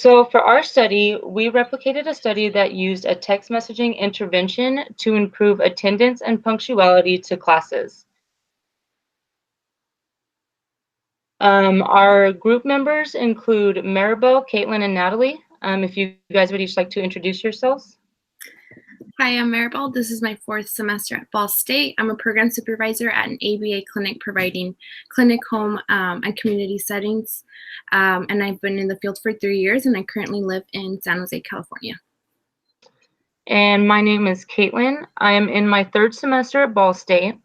So for our study, we replicated a study that used a text messaging intervention to improve attendance and punctuality to classes. Our group members include Maribel, Caitlin, and Natalie. If you guys would each like to introduce yourselves. Hi, I'm Maribel. This is my fourth semester at Ball State. I'm a program supervisor at an ABA clinic providing clinic, home, and community settings. And I've been in the field for 3 years, and I currently live in San Jose, California. And my name is Caitlin. I am in my third semester at Ball State.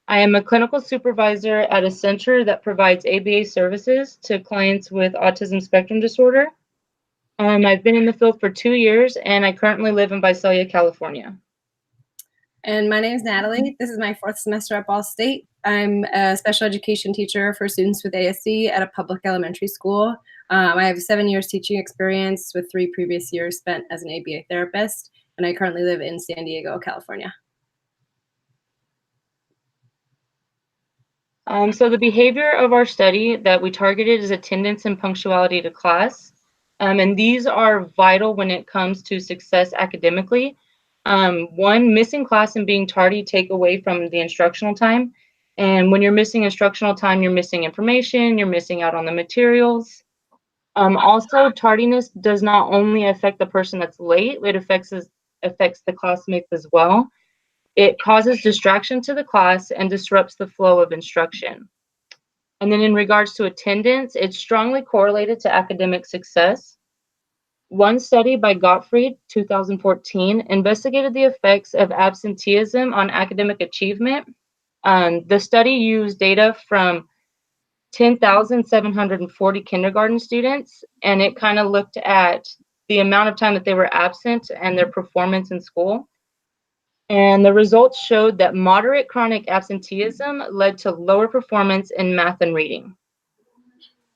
I am a clinical supervisor at a center that provides ABA services to clients with autism spectrum disorder. I've been in the field for 2 years, and I currently live in Visalia, California. And my name is Natalie. This is my fourth semester at Ball State. I'm a special education teacher for students with ASD at a public elementary school. I have 7 years teaching experience with 3 previous years spent as an ABA therapist, and I currently live in San Diego, California. So the behavior of our study that we targeted is attendance and punctuality to class. And these are vital when it comes to success academically. One, missing class and being tardy take away from the instructional time. And when you're missing instructional time, you're missing information, you're missing out on the materials. Also, tardiness does not only affect the person that's late, it affects the classmates as well. It causes distraction to the class and disrupts the flow of instruction. And then in regards to attendance, it's strongly correlated to academic success. One study by Gottfried, 2014, investigated the effects of absenteeism on academic achievement. The study used data from 10,740 kindergarten students, and it kind of looked at the amount of time that they were absent and their performance in school. And the results showed that moderate chronic absenteeism led to lower performance in math and reading.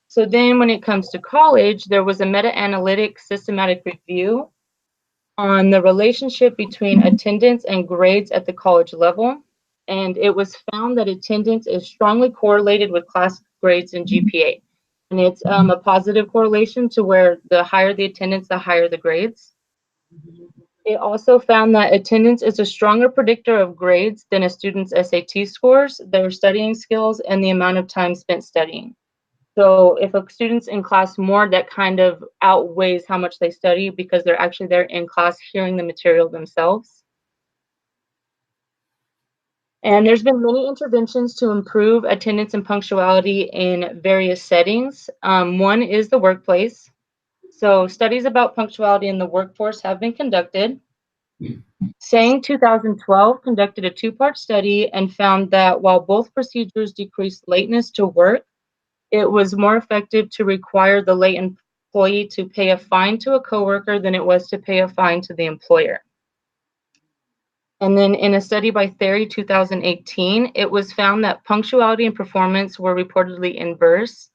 So then when it comes to college, there was a meta-analytic systematic review on the relationship between attendance and grades at the college level. And it was found that attendance is strongly correlated with class grades and GPA. And it's a positive correlation to where the higher the attendance, the higher the grades. It also found that attendance is a stronger predictor of grades than a student's SAT scores, their studying skills, and the amount of time spent studying. So if a student's in class more, that kind of outweighs how much they study because they're actually there in class hearing the material themselves. And there's been many interventions to improve attendance and punctuality in various settings. One is the workplace. So studies about punctuality in the workforce have been conducted. Sang 2012 conducted a 2-part study and found that while both procedures decreased lateness to work, it was more effective to require the late employee to pay a fine to a coworker than it was to pay a fine to the employer. And then in a study by Theory 2018, it was found that punctuality and performance were reportedly inverse.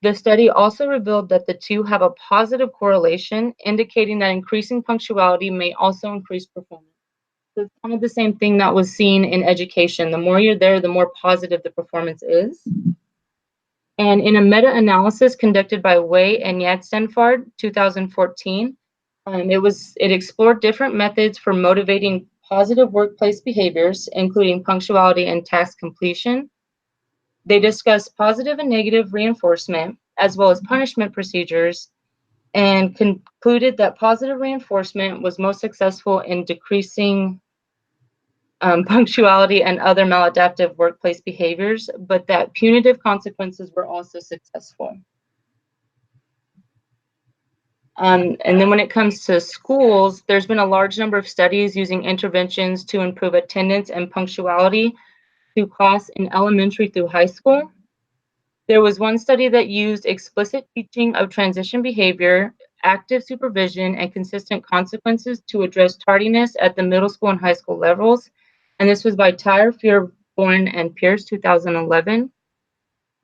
The study also revealed that the two have a positive correlation, indicating that increasing punctuality may also increase performance. So it's kind of the same thing that was seen in education. The more you're there, the more positive the performance is. And in a meta-analysis conducted by Wei and Yadstenfard, 2014, it explored different methods for motivating positive workplace behaviors, including punctuality and task completion. They discussed positive and negative reinforcement, as well as punishment procedures, and concluded that positive reinforcement was most successful in decreasing punctuality and other maladaptive workplace behaviors, but that punitive consequences were also successful. And then when it comes to schools, there's been a large number of studies using interventions to improve attendance and punctuality to class in elementary through high school. There was one study that used explicit teaching of transition behavior, active supervision, and consistent consequences to address tardiness at the middle school and high school levels. And this was by Tyre, Fearborn, and Pierce, 2011.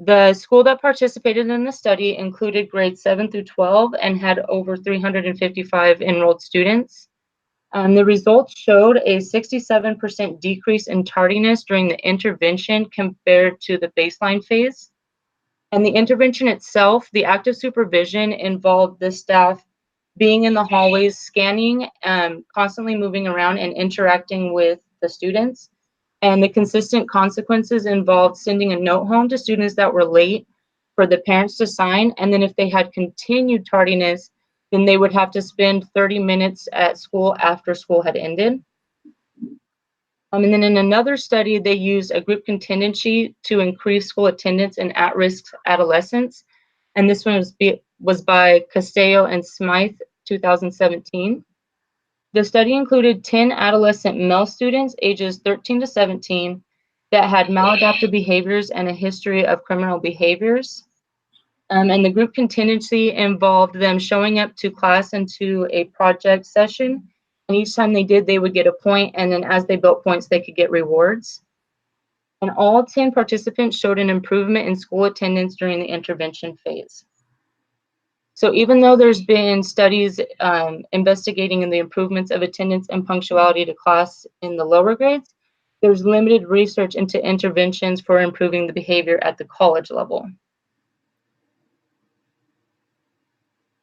The school that participated in the study included grades 7 through 12 and had over 355 enrolled students. The results showed a 67% decrease in tardiness during the intervention compared to the baseline phase. And the intervention itself, the active supervision involved the staff being in the hallways, scanning, constantly moving around and interacting with the students. And the consistent consequences involved sending a note home to students that were late for the parents to sign. And then if they had continued tardiness, then they would have to spend 30 minutes at school after school had ended. And then in another study, they used a group contingency to increase school attendance in at-risk adolescents. And this one was by Castello and Smythe, 2017. The study included 10 adolescent male students ages 13 to 17 that had maladaptive behaviors and a history of criminal behaviors. And the group contingency involved them showing up to class and to a project session. And each time they did, they would get a point. And then as they built points, they could get rewards. And all 10 participants showed an improvement in school attendance during the intervention phase. So even though there's been studies investigating in the improvements of attendance and punctuality to class in the lower grades, there's limited research into interventions for improving the behavior at the college level.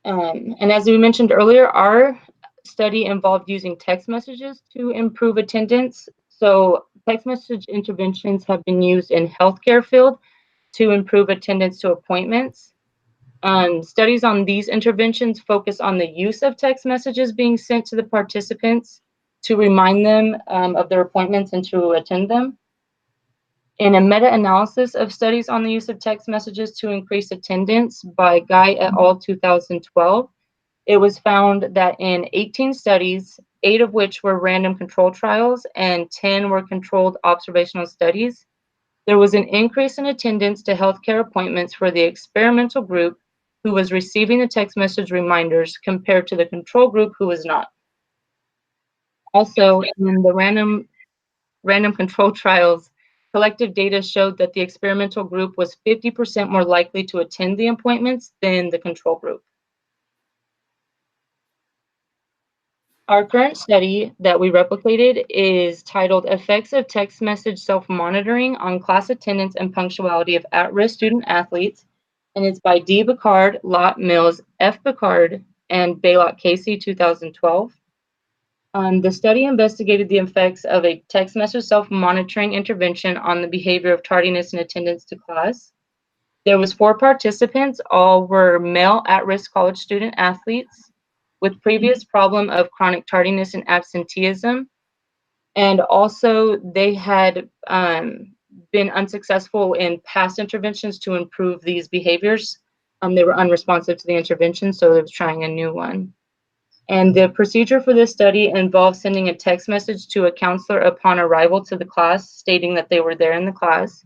And as we mentioned earlier, our study involved using text messages to improve attendance. So text message interventions have been used in healthcare field to improve attendance to appointments. Studies on these interventions focus on the use of text messages being sent to the participants to remind them of their appointments and to attend them. In a meta-analysis of studies on the use of text messages to increase attendance by Guy et al. 2012, it was found that in 18 studies, 8 of which were random control trials and 10 were controlled observational studies, there was an increase in attendance to healthcare appointments for the experimental group who was receiving the text message reminders compared to the control group who was not. Also, in the random control trials, collective data showed that the experimental group was 50% more likely to attend the appointments than the control group. Our current study that we replicated is titled Effects of Text Message Self-Monitoring on Class Attendance and Punctuality of At-Risk Student Athletes, and it's by D. Bicard, Lott Mills, F. Bicard, and Baylock Casey, 2012. The study investigated the effects of a text message self-monitoring intervention on the behavior of tardiness and attendance to class. There was 4 participants, all were male at-risk college student athletes with previous problem of chronic tardiness and absenteeism. And also they had been unsuccessful in past interventions to improve these behaviors. They were unresponsive to the intervention, so they were trying a new one. And the procedure for this study involved sending a text message to a counselor upon arrival to the class, stating that they were there in the class.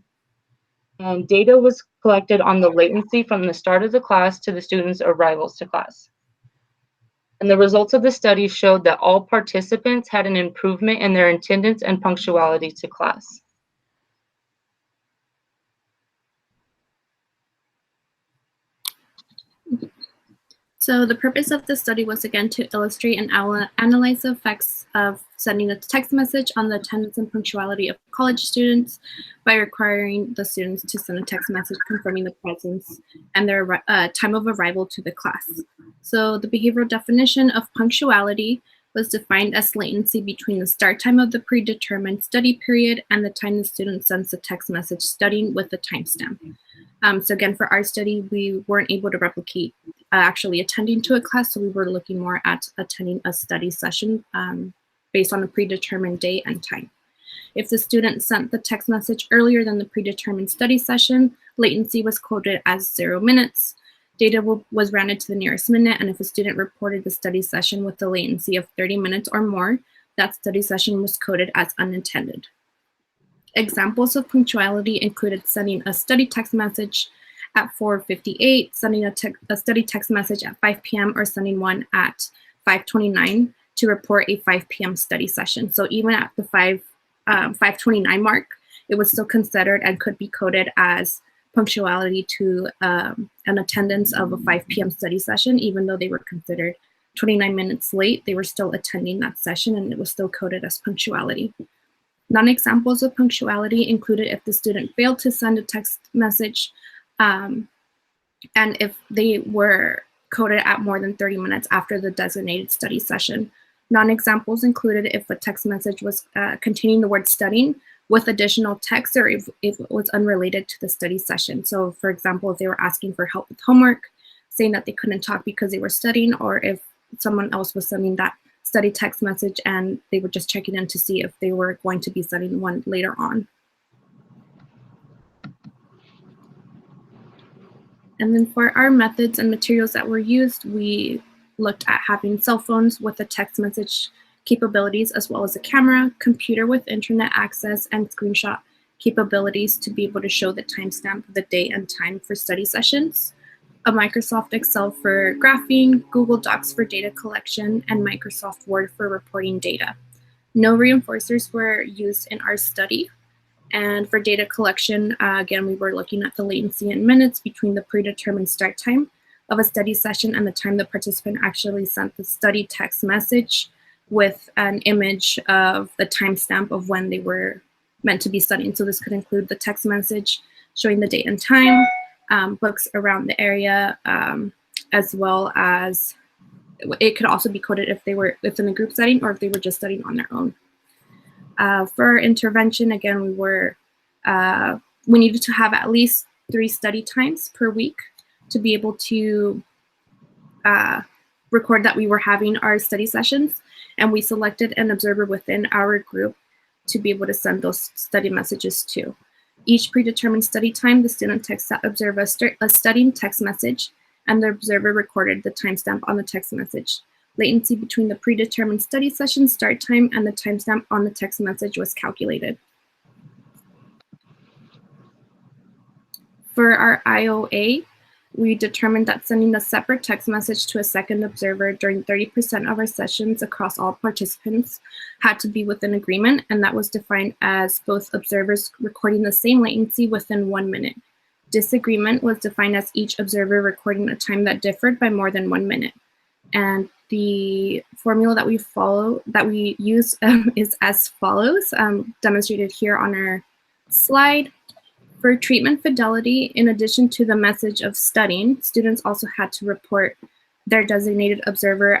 And data was collected on the latency from the start of the class to the students' arrivals to class. And the results of the study showed that all participants had an improvement in their attendance and punctuality to class. So the purpose of the study was again to illustrate and analyze the effects of sending a text message on the attendance and punctuality of college students by requiring the students to send a text message confirming the presence and their time of arrival to the class. So the behavioral definition of punctuality was defined as latency between the start time of the predetermined study period and the time the student sends the text message studying with the timestamp. So again, for our study, we weren't able to replicate actually attending to a class, so we were looking more at attending a study session based on a predetermined day and time. If the student sent the text message earlier than the predetermined study session, latency was quoted as 0 minutes. Data was rounded to the nearest minute, and if a student reported the study session with a latency of 30 minutes or more, that study session was coded as unattended. Examples of punctuality included sending a study text message at 4:58, sending a study text message at 5 p.m., or sending one at 5:29 to report a 5 p.m. study session. So even at the 5:29 mark, it was still considered and could be coded as punctuality to an attendance of a 5 p.m. study session. Even though they were considered 29 minutes late, they were still attending that session, and it was still coded as punctuality. Non-examples of punctuality included if the student failed to send a text message and if they were coded at more than 30 minutes after the designated study session. Non-examples included if a text message was containing the word studying with additional text, or if it was unrelated to the study session. So for example, if they were asking for help with homework, saying that they couldn't talk because they were studying, or if someone else was sending that study text message and they were just checking in to see if they were going to be studying one later on. And then for our methods and materials that were used, we looked at having cell phones with a text message capabilities, as well as a camera, computer with internet access, and screenshot capabilities to be able to show the timestamp of the day and time for study sessions, a Microsoft Excel for graphing, Google Docs for data collection, and Microsoft Word for reporting data. No reinforcers were used in our study. And for data collection, again, we were looking at the latency in minutes between the predetermined start time of a study session and the time the participant actually sent the study text message with an image of the timestamp of when they were meant to be studying. So this could include the text message showing the date and time, books around the area, as well as it could also be coded if they were within a group setting or if they were just studying on their own. For intervention, again, we needed to have at least 3 study times per week to be able to record that we were having our study sessions, and we selected an observer within our group to be able to send those study messages to. Each predetermined study time, the student texts that observer a studying text message, and the observer recorded the timestamp on the text message. Latency between the predetermined study session start time and the timestamp on the text message was calculated. For our IOA, we determined that sending a separate text message to a second observer during 30% of our sessions across all participants had to be within agreement, and that was defined as both observers recording the same latency within 1 minute. Disagreement was defined as each observer recording a time that differed by more than 1 minute. And the formula that we use is as follows, demonstrated here on our slide. For treatment fidelity, in addition to the message of studying, students also had to report their designated observer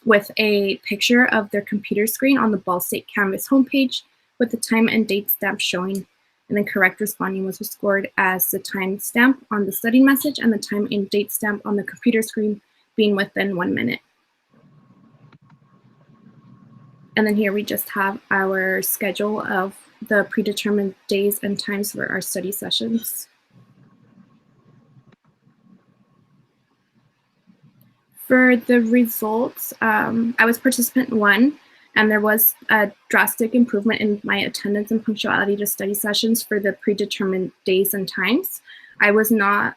with a picture of their computer screen on the Ball State Canvas homepage with the time and date stamp showing. And then correct responding was scored as the time stamp on the study message and the time and date stamp on the computer screen being within 1 minute. And then here we just have our schedule of the predetermined days and times for our study sessions. For the results, I was participant 1, and there was a drastic improvement in my attendance and punctuality to study sessions for the predetermined days and times. I was not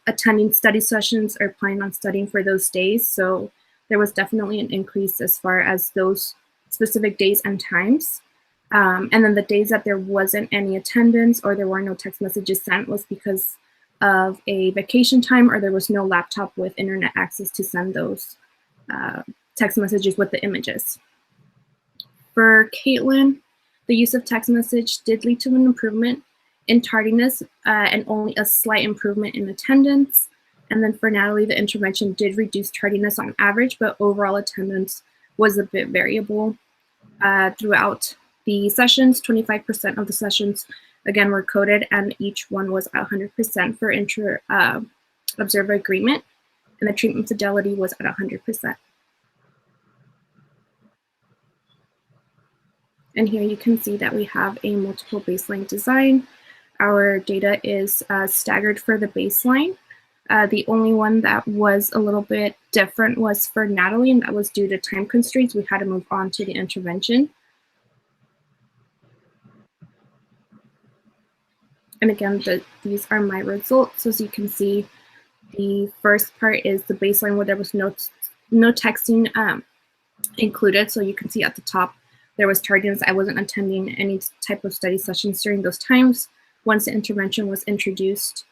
attending study sessions or planning on studying for those days, so there was definitely an increase as far as those specific days and times. And then the days that there wasn't any attendance or there were no text messages sent was because of a vacation time or there was no laptop with internet access to send those text messages with the images. For Caitlin, the use of text message did lead to an improvement in tardiness and only a slight improvement in attendance. And then for Natalie, the intervention did reduce tardiness on average, but overall attendance was a bit variable. Throughout the sessions, 25% of the sessions, again, were coded, and each one was 100% for inter-observer agreement, and the treatment fidelity was at 100%. And here you can see that we have a multiple baseline design. Our data is staggered for the baseline. The only one that was a little bit different was for Natalie, and that was due to time constraints. We had to move on to the intervention. And again, these are my results. As you can see, the first part is the baseline where there was no texting included. So you can see at the top, there was tardiness. I wasn't attending any type of study sessions during those times. Once the intervention was introduced,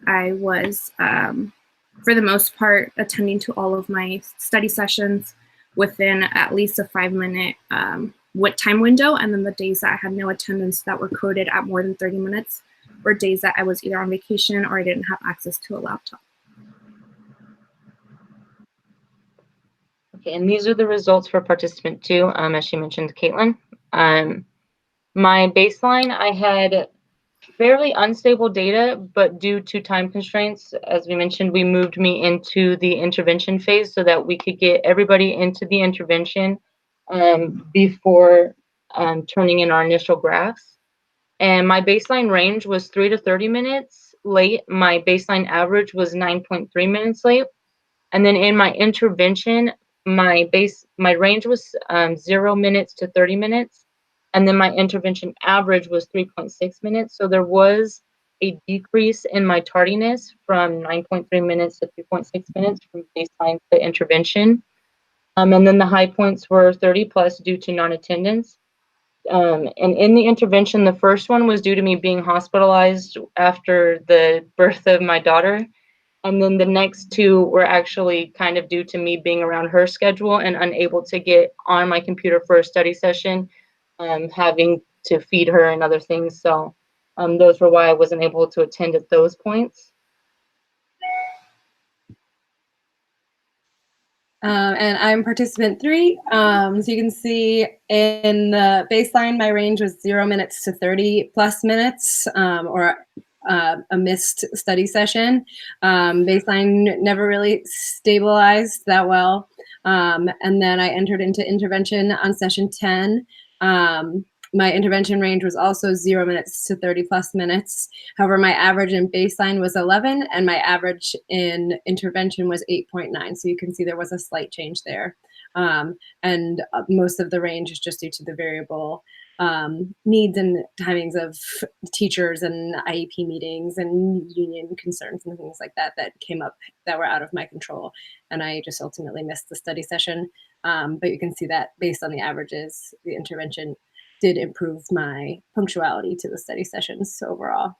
I was, for the most part, attending to all of my study sessions within at least a 5-minute time window. And then the days that I had no attendance that were coded at more than 30 minutes, were days that I was either on vacation or I didn't have access to a laptop. Okay, and these are the results for participant 2, as she mentioned, Caitlin. My baseline, I had fairly unstable data, but due to time constraints, as we mentioned, we moved me into the intervention phase so that we could get everybody into the intervention before turning in our initial graphs. And my baseline range was 3 to 30 minutes late. My baseline average was 9.3 minutes late. And then in my intervention, my range was 0 minutes to 30 minutes. And then my intervention average was 3.6 minutes. So there was a decrease in my tardiness from 9.3 minutes to 3.6 minutes from baseline to intervention. And then the high points were 30 plus due to non-attendance. And in the intervention, the first one was due to me being hospitalized after the birth of my daughter. And then the next 2 were actually kind of due to me being around her schedule and unable to get on my computer for a study session, having to feed her and other things. So those were why I wasn't able to attend at those points. And I'm participant 3. So you can see in the baseline, my range was 0 minutes to 30 plus minutes, or a missed study session. Baseline never really stabilized that well. And then I entered into intervention on session 10. My intervention range was also 0 minutes to 30 plus minutes. However, my average in baseline was 11 and my average in intervention was 8.9. So you can see there was a slight change there. And most of the range is just due to the variable needs and timings of teachers and IEP meetings and union concerns and things like that that came up that were out of my control. And I just ultimately missed the study session. But you can see that based on the averages, the intervention did improve my punctuality to the study sessions overall.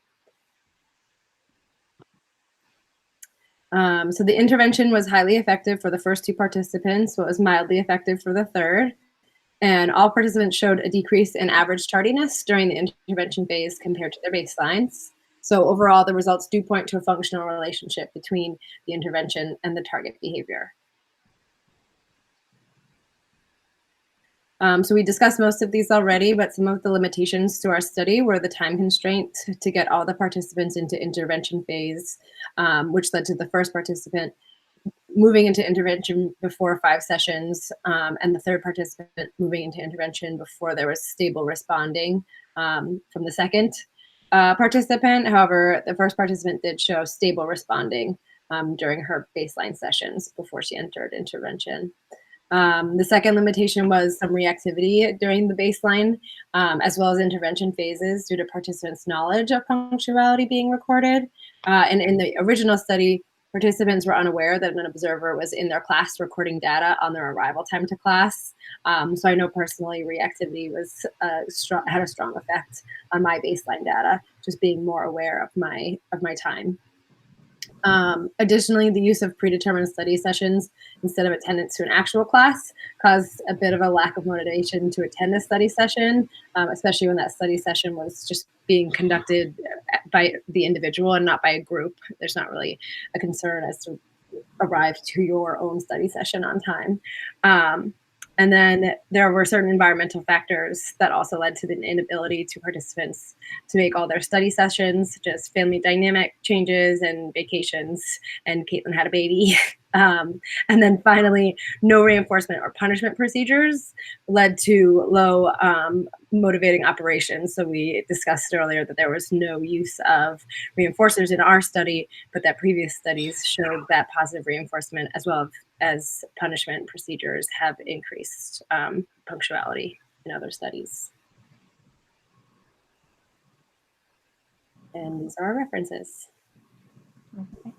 So the intervention was highly effective for the first 2 participants, but was mildly effective for the third. And all participants showed a decrease in average tardiness during the intervention phase compared to their baselines. So overall, the results do point to a functional relationship between the intervention and the target behavior. So we discussed most of these already, but some of the limitations to our study were the time constraint to get all the participants into intervention phase, which led to the first participant moving into intervention before 5 sessions, and the third participant moving into intervention before there was stable responding from the second participant. However, the first participant did show stable responding during her baseline sessions before she entered intervention. The second limitation was some reactivity during the baseline, as well as intervention phases due to participants' knowledge of punctuality being recorded. And in the original study, participants were unaware that an observer was in their class recording data on their arrival time to class. So I know personally reactivity was had a strong effect on my baseline data, just being more aware of my time. Additionally, the use of predetermined study sessions instead of attendance to an actual class caused a bit of a lack of motivation to attend a study session, especially when that study session was just being conducted by the individual and not by a group. There's not really a concern as to arrive to your own study session on time. And then there were certain environmental factors that also led to the inability to participants to make all their study sessions, such as family dynamic changes and vacations, and Caitlin had a baby. And then finally, no reinforcement or punishment procedures led to low motivating operations. So we discussed earlier that there was no use of reinforcers in our study, but that previous studies showed that positive reinforcement as well as punishment procedures have increased punctuality in other studies. And these are our references. Okay.